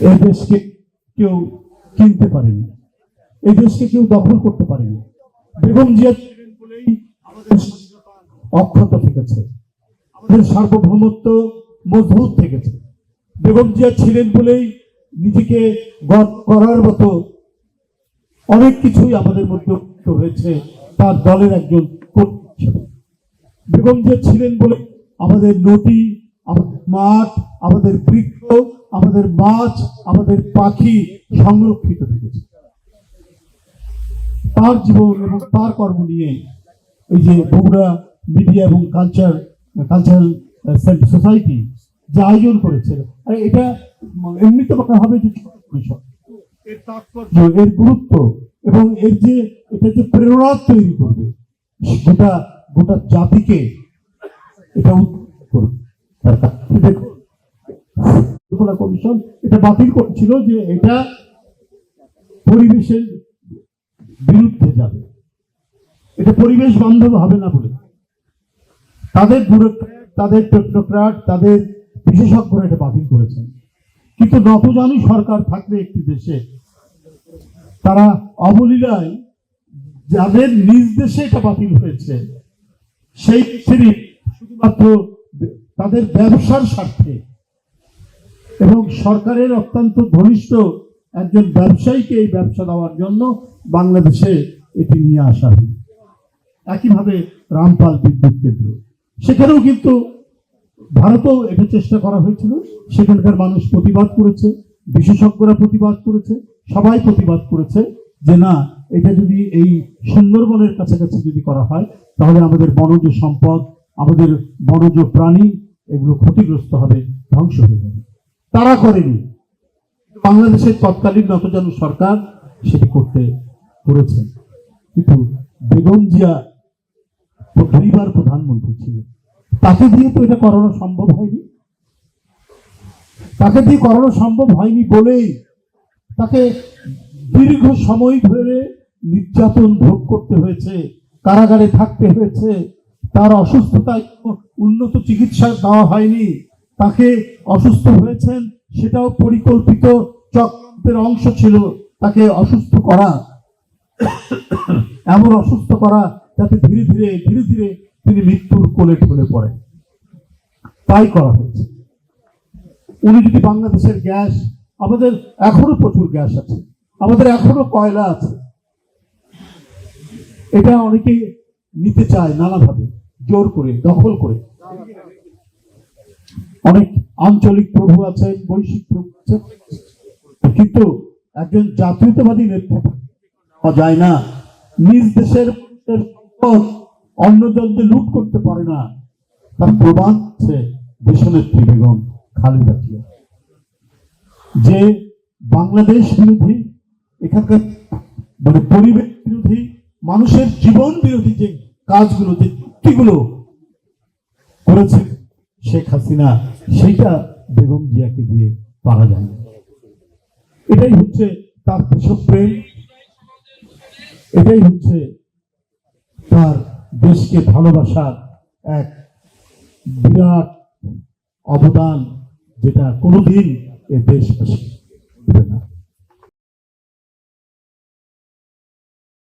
এই দেশকে কেউ কিনতে পারেনি, এই দেশকে কেউ দখল করতে পারেনি। বেগম জিয়া বলেই আমাদের অক্ষত থেকেছে, আমাদের সার্বভৌমত্ব মজবুত থেকেছে। বেগম জিয়া ছিলেন বলেই নিজেকে গড় করার মতো অনেক কিছুই আমাদের মধ্যে হয়েছে তার দলের একজন কর্মী হিসেবে। বেগম জিয়া ছিলেন বলে আমাদের নদী, আমাদের মাঠ, আমাদের বৃক্ষ, আমাদের মাছ, আমাদের পাখি সংরক্ষিত থেকেছে। তার জীবন এবং তার কর্ম নিয়ে এই যে বগুড়া মিডিয়া এবং কালচারাল সোসাইটি যে আয়োজন করেছে, এটা এমনিতে বলা হবে যে পরিষদ, এর তাৎপর্য, এর গুরুত্ব এবং এর যে এটা যে প্রেরণা তৈরি করবে গোটা গোটা জাতিকে, এটা করবে। কমিশন এটা বাতিল করেছিল যে এটা পরিবেশের বিরুদ্ধে যাবে, এটা পরিবেশ বান্ধব হবে না বলে তাদের তাদের টেকনোক্র্যাট, তাদের বিশেষজ্ঞরা এটা বাতিল করেছেন। কিন্তু নতজানু সরকার থাকলে একটি দেশে তারা অবলীলায় যাদের নিজ দেশে এটা বাতিল হয়েছে সেই শুধুমাত্র তাদের ব্যবসার স্বার্থে এবং সরকারের অত্যন্ত ঘনিষ্ঠ একজন ব্যবসায়ীকে এই ব্যবসা দেওয়ার জন্য বাংলাদেশে এটি নিয়ে আসা হয়। একইভাবে রামপাল বিদ্যুৎ কেন্দ্র, সেখানেও কিন্তু ভারতেও এটা চেষ্টা করা হয়েছিল, সেখানকার মানুষ প্রতিবাদ করেছে, বিশেষজ্ঞরা প্রতিবাদ করেছে, সবাই প্রতিবাদ করেছে যে না, এটা যদি এই সুন্দরবনের কাছাকাছি যদি করা হয় তাহলে আমাদের বনজ সম্পদ, আমাদের বনজ প্রাণী এগুলো ক্ষতিগ্রস্ত হবে, ধ্বংস হয়ে যাবে। তারা করেনি, বাংলাদেশের তৎকালীন নতজানু সরকার সেটি করেছেন। কিন্তু বেগম জিয়া দুইবার প্রধানমন্ত্রী ছিলেন, তাকে দিয়ে তো এটা করানো সম্ভব হয়নি। তাকে দিয়ে করানো সম্ভব হয়নি বলেই তাকে দীর্ঘ সময় ধরে নির্যাতন ভোগ করতে হয়েছে, কারাগারে থাকতে হয়েছে, তার অসুস্থতায় উন্নত চিকিৎসা দেওয়া হয়নি, তাকে অসুস্থ হয়েছেন সেটাও পরিকল্পিত চক্রের অংশ ছিল, তাকে অসুস্থ করা, এমন অসুস্থ করা যাতে ধীরে ধীরে ধীরে ধীরে তিনি মৃত্যুর কোলে ঢলে পড়েন। তাই করা হয়েছে। উনি যদি বাংলাদেশের গ্যাস, আমাদের এখনো প্রচুর গ্যাস আছে, আমাদের এখনো কয়লা আছে, এটা অনেকে নিতে চায় নানাভাবে, জোর করে, দখল করে। অনেক আঞ্চলিক প্রভু আছেন, বৈশ্বিক প্রভু আছেন, কিন্তু একজন জাতীয়তাবাদী নেতৃত্ব যায় না, নিজ দেশের অন্য জনদের লুট করতে পারে না। তার প্রমাণ হচ্ছে দেশনেত্রী বেগম খালেদা জিয়া, যে বাংলাদেশ বিরোধী, এখানকার মানে পরিবেশ বিরোধী, মানুষের জীবন বিরোধী যে কাজগুলো, যে চুক্তিগুলো করেছে শেখ হাসিনা, সেইটা বেগম জিয়াকে দিয়ে পারা যায় না। এটাই হচ্ছে তার দেশপ্রেম, এটাই হচ্ছে তার দেশকে ভালোবাসার এক বিরাট অবদান, যেটা কোনোদিন এ দেশবাসী ভুলবে না।